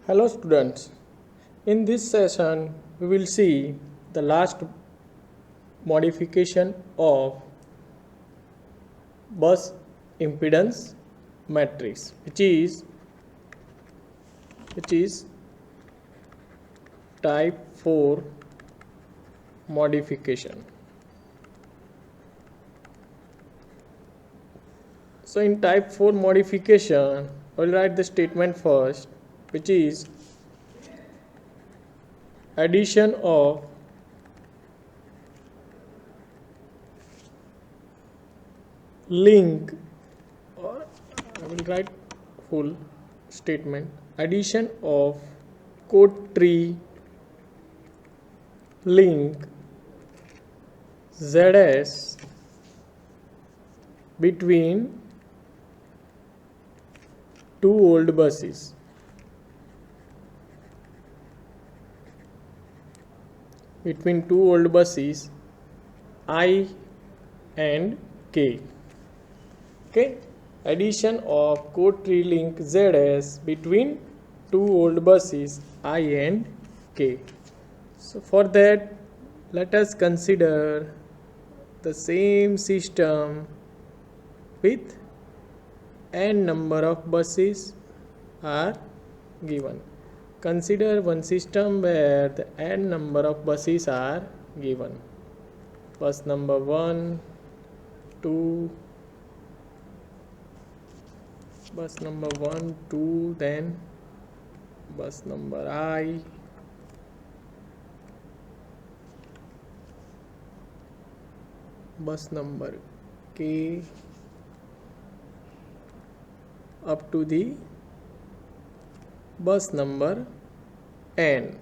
Hello students, in this session we will see the last modification of bus impedance matrix which is type 4 modification. So in type 4 modification I will write the statement first, which is addition of link, or I will write full statement, addition of code tree link ZS between two old buses. Between two old buses I and K. Okay, addition of code tree link ZS between two old buses I and K. So for that, let us consider the same system with n number of buses are given. Consider one system where the n number of buses are given. Bus number 1, 2, bus number 1, 2, then bus number I, bus number K, up to the bus number n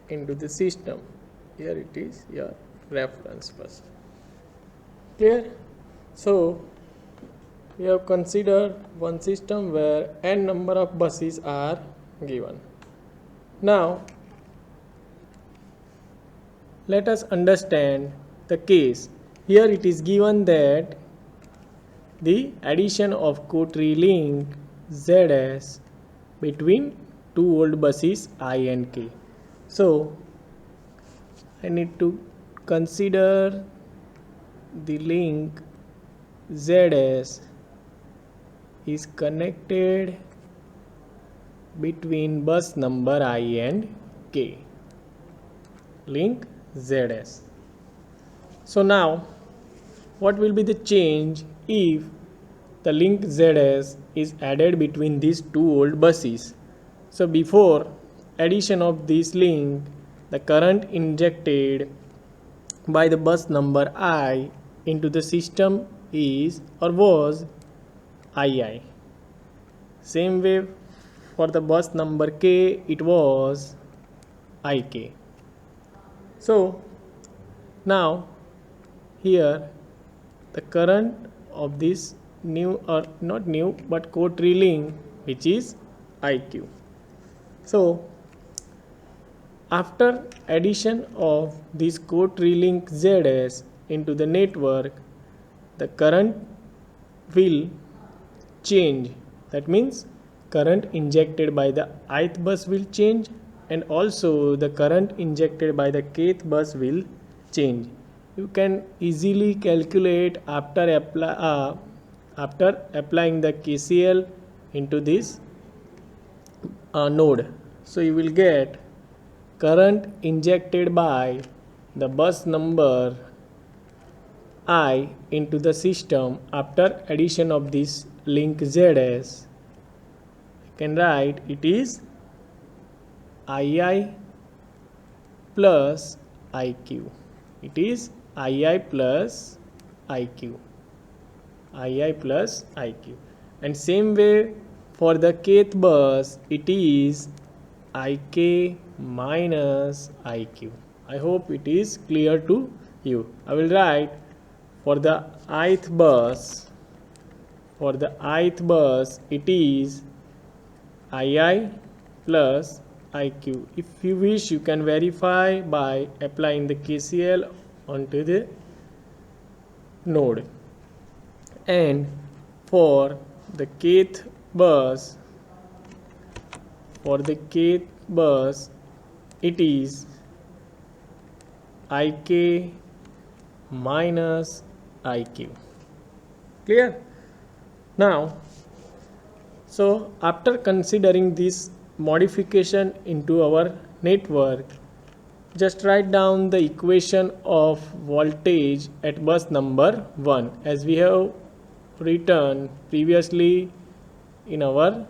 into the system. Here it is your reference bus. Clear? So we have considered one system where n number of buses are given. Now let us understand the case. Here it is given that the addition of code tree link ZS between two old buses I and K. So I need to consider the link ZS is connected between bus number I and K. Link ZS. So now what will be the change if the link ZS is added between these two old buses? So before addition of this link, the current injected by the bus number I into the system is or was II. Same way for the bus number K, it was IK. So now here the current of this new, or not new, but code tree link, which is IQ. So after addition of this code tree link ZS into the network, the current will change. That means current injected by the ith bus will change, and also the current injected by the kth bus will change. You can easily calculate after applying the KCL into this node. So you will get current injected by the bus number I into the system after addition of this link ZS. I can write it is II plus IQ. It is II plus IQ. II plus IQ. And same way for the kth bus, it is IK minus IQ. I hope it is clear to you. I will write for the ith bus. For the ith bus, it is II plus IQ. If you wish, you can verify by applying the KCL onto the node. And for the kth bus, for the kth bus it is ik minus iq. Clear? Now, so after considering this modification into our network, just write down the equation of voltage at bus number 1 as we have written previously in our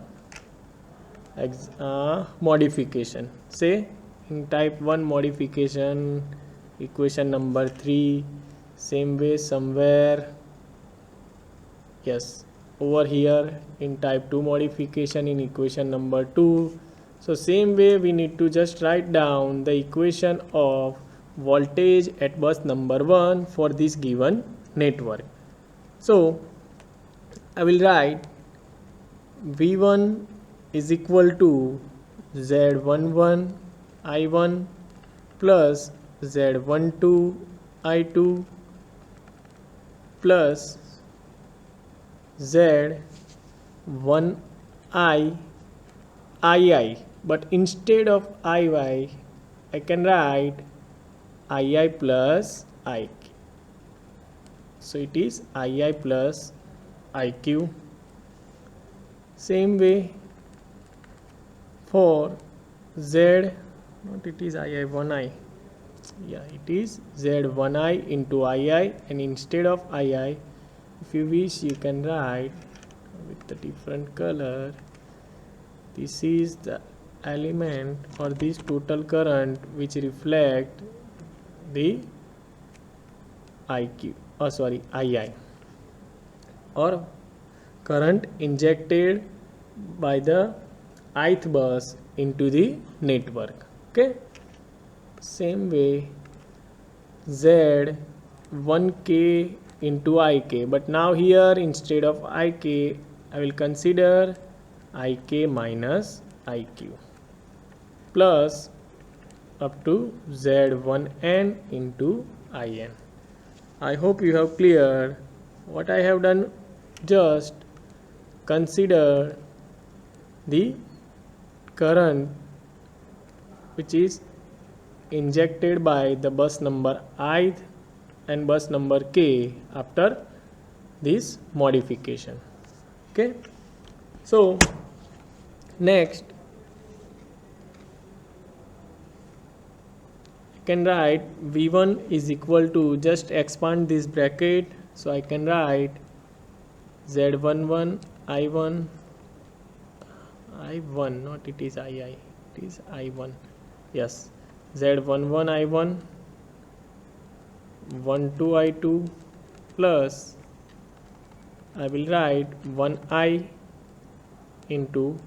modification. Say in type 1 modification, equation number 3, same way somewhere, yes, over here in type 2 modification in equation number 2. So same way we need to just write down the equation of voltage at bus number 1 for this given network. So I will write V1 is equal to Z11 I1 plus Z12 I2 plus Z1 II, but instead of IY I can write II plus IQ. So it is II plus IQ. Same way for Z, not it is II1I, yeah, it is Z1I into II, and instead of II, if you wish you can write with the different color. This is the element or this total current which reflect the IQ, II, or current injected by the ith bus into the network. Okay, same way Z1k into IK, but now here instead of IK I will consider IK minus IQ plus up to Z1n into IN. I hope you have cleared what I have done. Just consider the current which is injected by the bus number I and bus number k after this modification. Okay, so next I can write V1 is equal to, just expand this bracket, so I can write Z11 I1, not it is II, it is I1, yes, Z11 I1 12 I2 plus I will write 1I into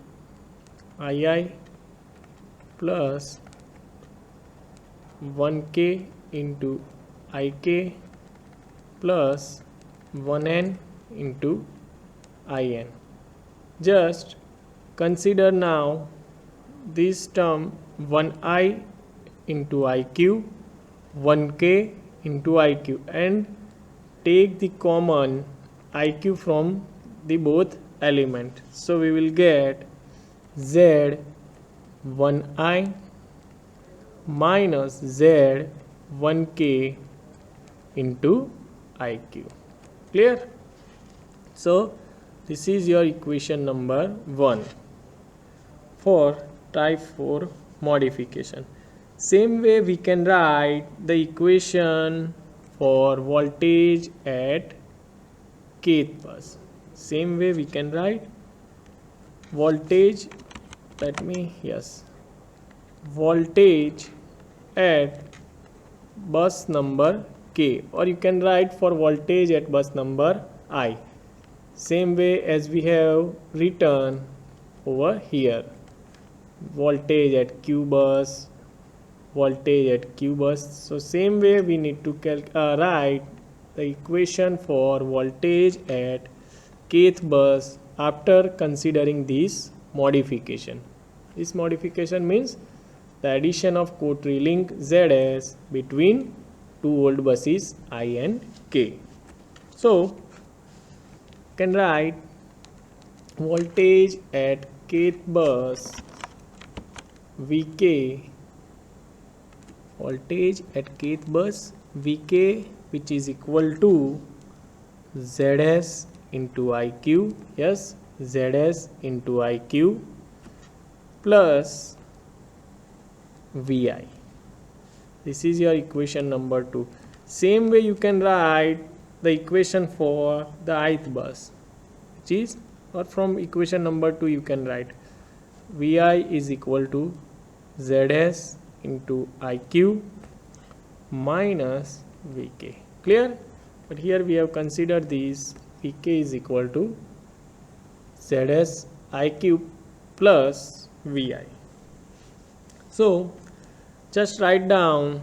II plus 1k into IK plus 1n into IN. Just consider now this term 1I into IQ, 1k into IQ, and take the common IQ from the both element. So we will get Z1I minus Z1k into IQ. Clear? So this is your equation number 1 for type 4 modification. Same way we can write the equation for voltage at kth bus. Same way we can write voltage, voltage at bus number k, or you can write for voltage at bus number I, same way as we have written over here, voltage at q bus, voltage at q bus. So same way we need to write the equation for voltage at kth bus after considering this modification. This modification means the addition of coteree link ZS between two old buses I and K. So can write voltage at kth bus Vk, voltage at kth bus, Vk, which is equal to Zs into Iq, yes, Zs into Iq plus Vi. This is your equation number 2. Same way you can write the equation for the ith bus, which is, or from equation number 2 you can write Vi is equal to Zs into Iq minus Vk. Clear? But here we have considered this Vk is equal to Zs Iq plus Vi. So just write down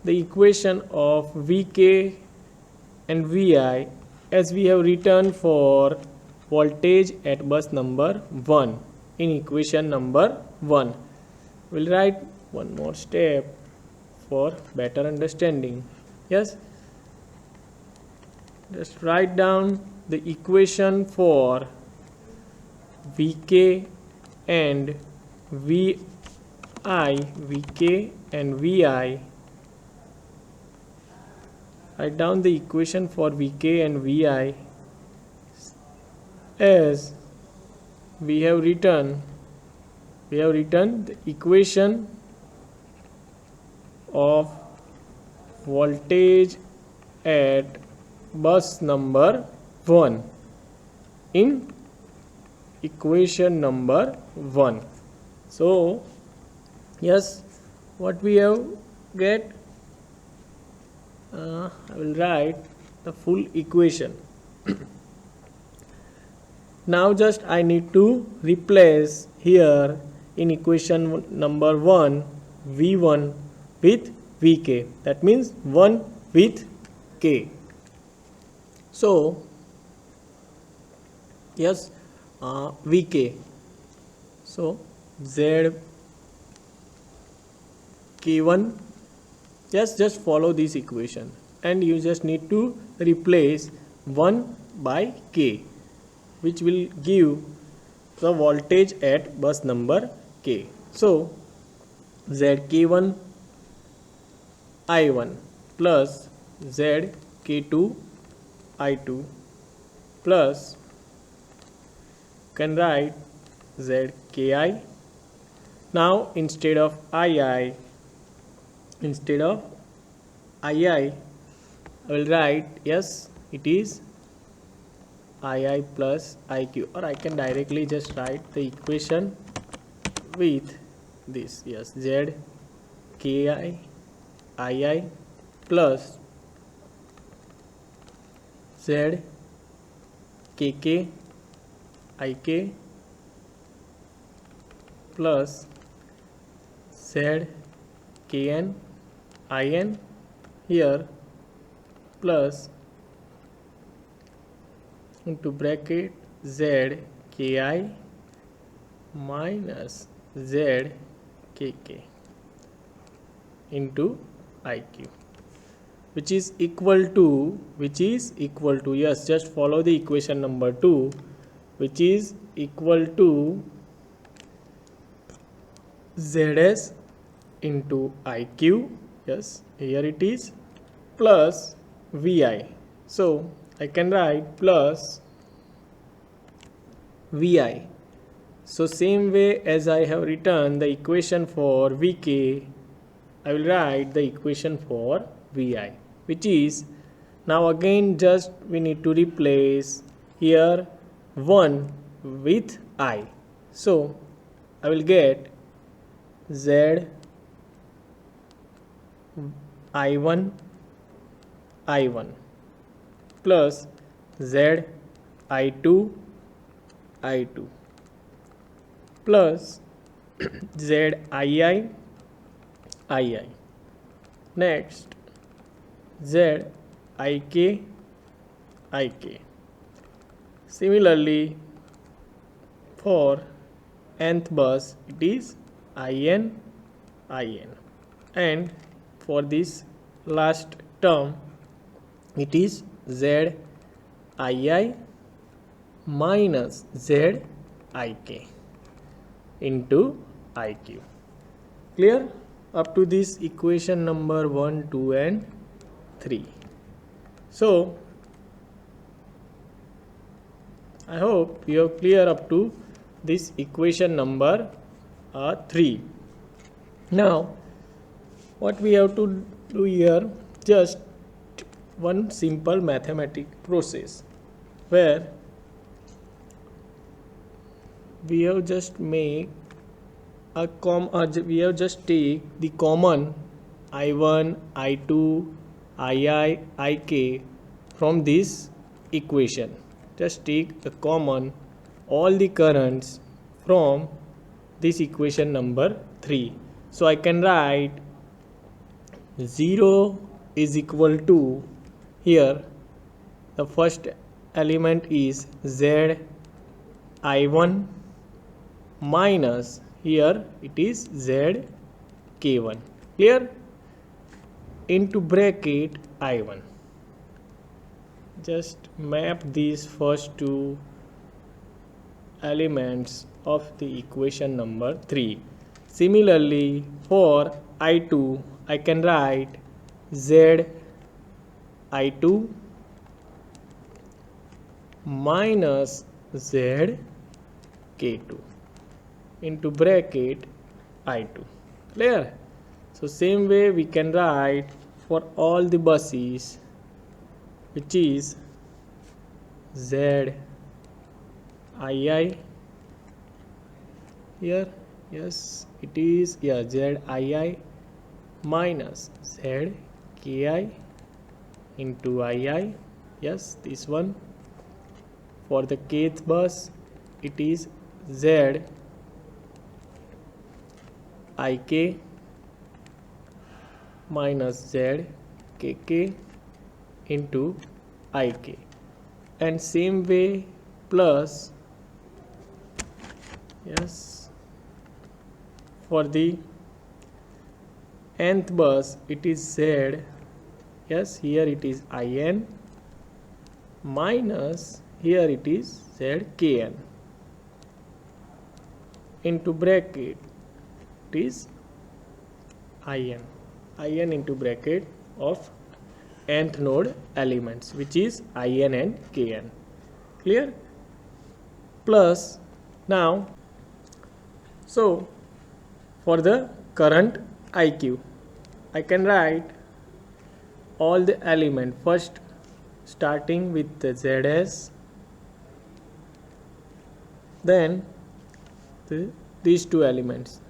the equation of Vk and Vi as we have written for voltage at bus number 1 in equation number 1. We'll write one more step for better understanding. Yes, just write down the equation for Vk and Vi, Vk and Vi. Write down the equation for Vk and Vi as we have written the equation of voltage at bus number 1 in equation number 1. So yes, what we have get, I will write the full equation. Now just I need to replace here in equation number 1 V1 with Vk, that means 1 with k. So yes, Vk, so Z K1, yes, just follow this equation and you just need to replace 1 by k, which will give the voltage at bus number k. So Zk1 I1 plus Zk2 I2 plus, can write Zki. Now instead of I will write, yes, it is II plus Iq, or I can directly just write the equation with this, yes, Zki II plus Zkk Ik plus Zkn In here plus into bracket Zki minus Zkk into Iq, which is equal to, yes, just follow the equation number 2, which is equal to Zs into Iq, yes, here it is, plus Vi. So I can write plus Vi. So same way as I have written the equation for Vk, I will write the equation for Vi, which is, now again just we need to replace here 1 with I. So I will get Z I1 plus Z I2 plus Z II. Next Z Ik. Similarly for nth bus it is In, and for this last term it is Zii minus Zik into IQ. Clear? Up to this equation number 1, 2 and 3. So I hope you are clear up to this equation number 3. Now what we have to do here, just one simple mathematical process where we have just make we have just take the common I1, I2, II, IK from this equation. Just take the common all the currents from this equation number 3. So I can write 0 is equal to, here the first element is Z I1 minus, here it is Z K1. Clear? Into bracket I1. Just map these first two elements of the equation number 3. Similarly, for I2, I can write Z I2 minus Z K2 into bracket I2. Clear? So same way we can write for all the buses, which is Z II, here, yes it is, yeah, Z II minus Z Ki into II, yes this one. For the kth bus it is Z Ik minus Z Kk into Ik, and same way plus, yes, for the nth bus it is Z, yes here it is In minus, here it is Zkn into bracket it is In into bracket of nth node elements, which is In and Kn. Clear? Plus, now so for the current IQ, I can write all the element first starting with the Zs, then these two elements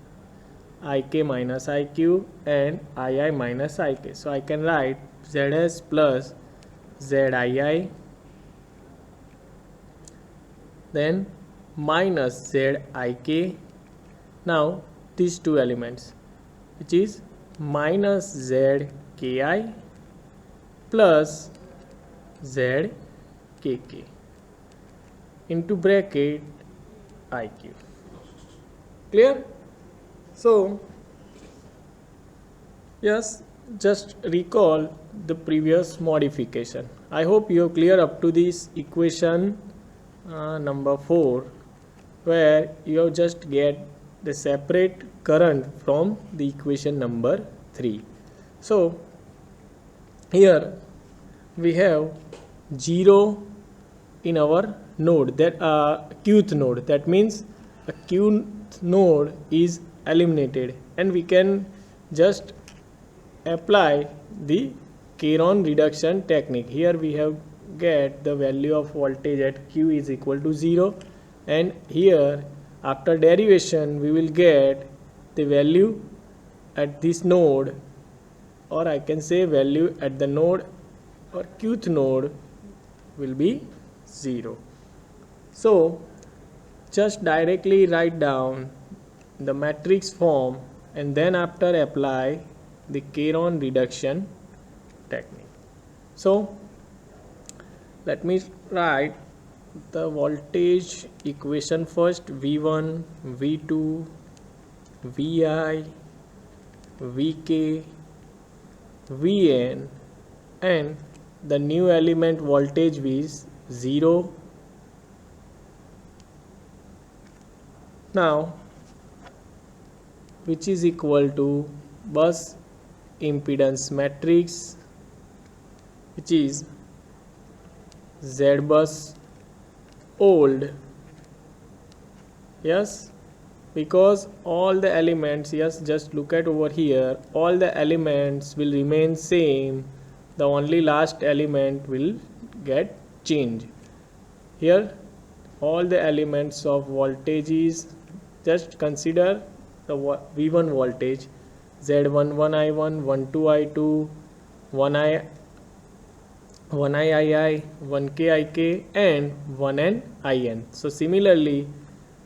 Ik minus Iq and Ii minus Ik. So I can write Zs plus Zii, then minus Zik. Now these two elements, which is minus Zki plus Zkk into bracket IQ. Clear? So yes, just recall the previous modification. I hope you are clear up to this equation number 4, where you have just get the separate current from the equation number 3. So here we have 0 in our node, that qth node, that means a qth node is eliminated, and we can just apply the Caron reduction technique. Here we have get the value of voltage at Q is equal to 0, and here after derivation we will get the value at this node, or I can say value at the node or qth node will be 0. So just directly write down the matrix form and then after apply the Caron reduction technique. So let me write the voltage equation first: V1, V2, Vi, Vk, Vn, and the new element voltage is 0. Now which is equal to bus impedance matrix, which is Z bus old. Yes, because all the elements, yes, just look at over here, all the elements will remain same, the only last element will get changed. Here all the elements of voltages, just consider the V1 voltage, Z11 I1, 12 I2, 1I 1I II, 1K IK, and 1N IN. So similarly,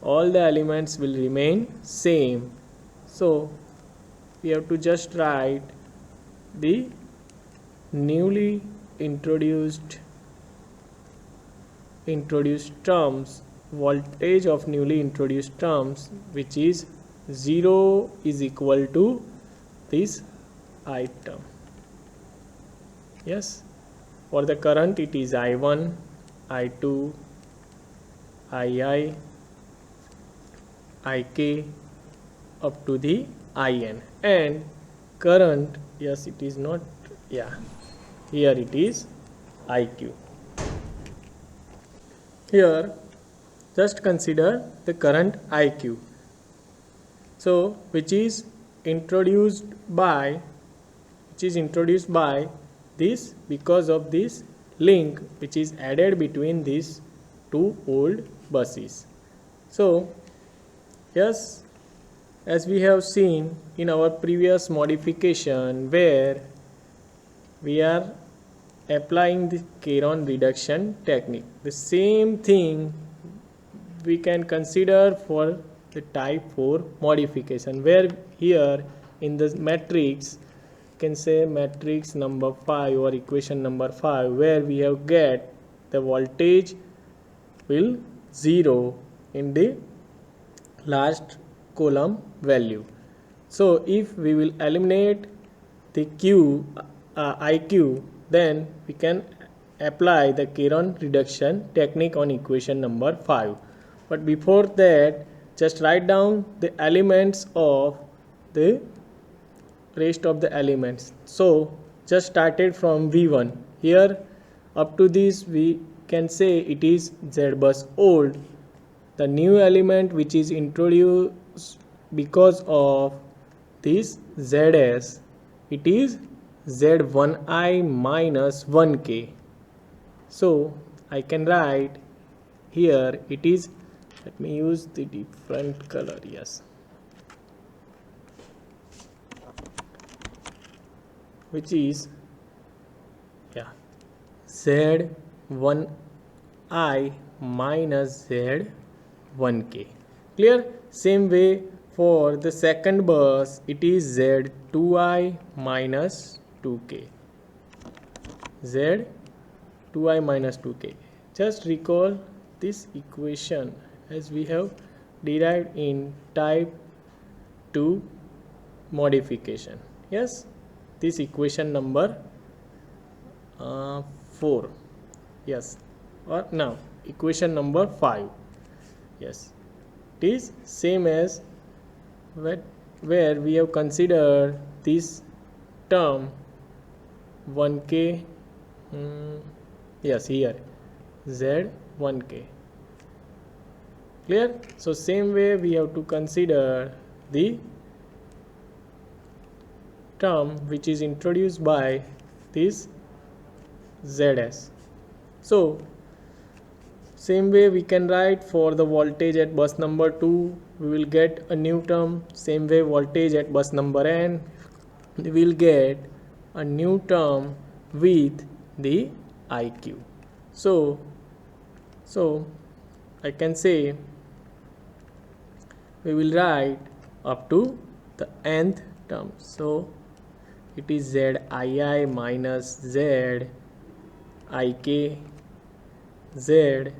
all the elements will remain same. So we have to just write the newly introduced terms, voltage of newly introduced terms, which is 0 is equal to this I term. Yes, for the current it is I1, I2, II, IK up to the IN, and current, yes, it is not, yeah, here it is IQ. Here just consider the current IQ, so which is introduced by this, because of this link which is added between these two old buses. So yes, as we have seen in our previous modification, where we are applying the Caron reduction technique, the same thing we can consider for the type 4 modification, where here in the matrix, can say matrix number 5 or equation number 5, where we have get the voltage will 0 in the last column value. So if we will eliminate the IQ, then we can apply the Caron reduction technique on equation number 5. But before that, just write down the elements of the rest of the elements. So just started from V1, here up to this we can say it is Z bus old. The new element which is introduced because of this ZS, it is Z1I minus 1K. So I can write here, it is, let me use the different color, yes, which is, yeah, Z1I minus Z1K. Clear? Same way for the second bus, it is Z2I minus 2K. Z2I minus 2K. Just recall this equation as we have derived in type 2 modification. Yes, this equation number 4. Yes, or now equation number 5. Yes, it is same as where we have considered this term 1K, yes, here Z1K. Clear? So same way we have to consider the term which is introduced by this ZS. So same way we can write for the voltage at bus number 2, we will get a new term. Same way voltage at bus number n, we will get a new term with the IQ. So I can say we will write up to the nth term. So it is ZII minus ZIK, ZKI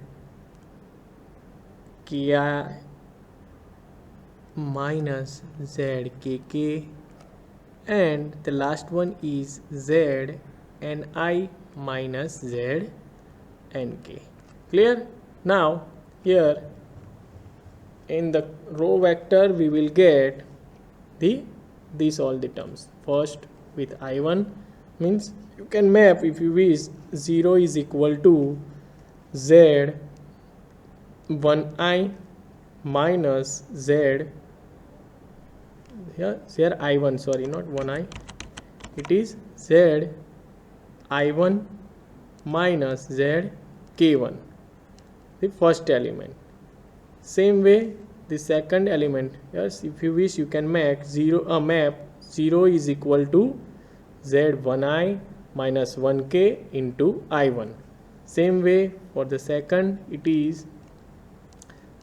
minus ZKK, and the last one is ZNI minus ZNK. Clear? Now here in the row vector we will get the these all the terms. First with I1 means you can map if you wish 0 is equal to z 1I minus z here I1, sorry, not 1I, it is z I1 minus z k1, the first element. Same way the second element, yes, if you wish you can make map 0 is equal to z1I minus 1k into I1. Same way for the second it is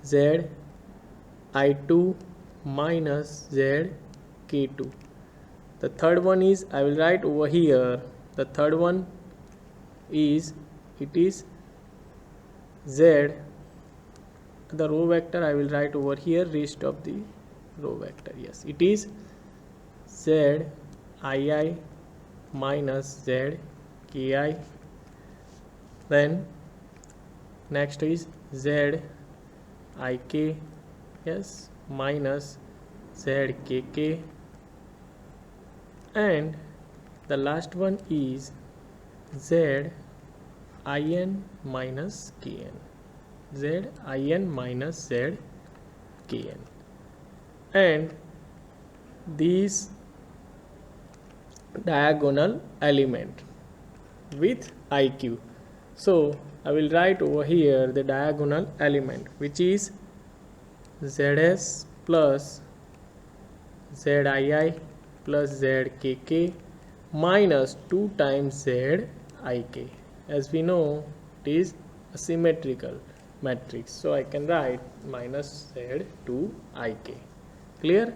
z I2 minus z k2. The third one is, I will write over here, the third one is, it is z, the row vector I will write over here, rest of the row vector, yes, it is z I minus z ki. Then next is z ik, yes, minus z kk, and the last one is z in minus kn, z in minus z kn, and these diagonal element with iq. So I will write over here the diagonal element, which is zs plus zii plus zkk minus 2 times zik. As we know, it is a symmetrical matrix, so I can write minus z2ik. Clear?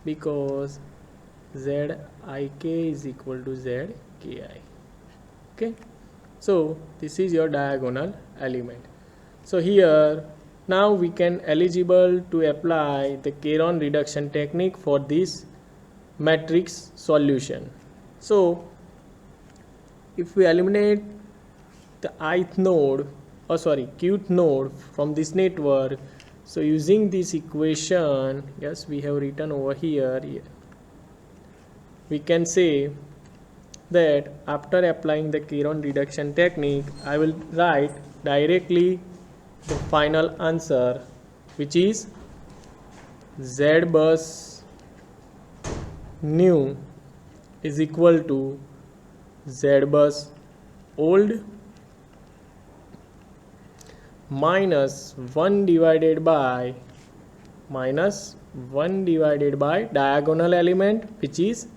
Because zik is equal to zki. Okay, so this is your diagonal element. So here now we can eligible to apply the Caron reduction technique for this matrix solution. So if we eliminate the ith node, qth node from this network, so using this equation, yes, we have written over here, we can say that after applying the Caron reduction technique, I will write directly the final answer, which is z bus new is equal to z bus old minus 1 divided by diagonal element, which is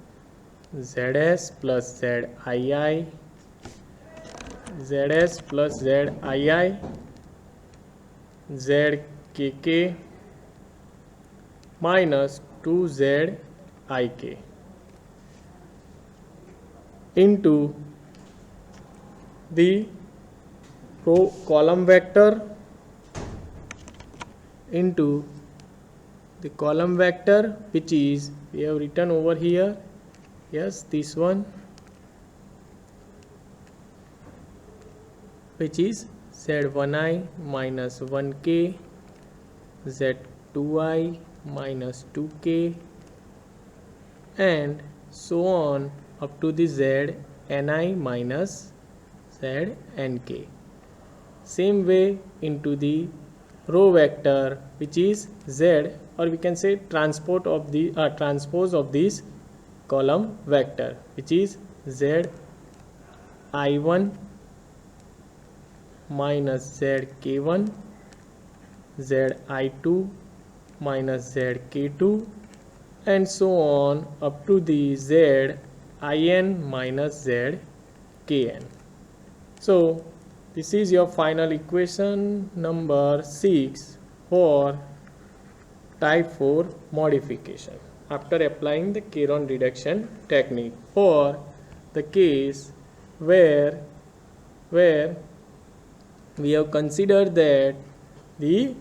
zs plus zii, zs plus zii, zkk minus 2zik into the column vector into the column vector, which is, we have written over here, yes, this one, which is z1i minus 1k, z2i minus 2k, and so on up to thezni minus znk. Same way into the row vector, which is z, or we can say transpose of this column vector, which is zi1 minus zk1, zi2 minus zk2, and so on up to the zin minus zkn. So this is your final equation number 6 for type 4 modification after applying the Caron reduction technique, for the case where we have considered that the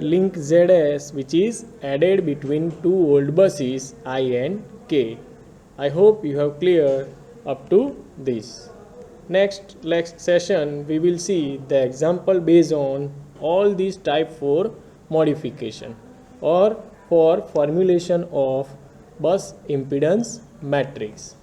link ZS, which is added between two old buses I and K. I hope you have cleared up to this. Next session we will see the example based on all these type 4 modification, or for formulation of bus impedance matrix.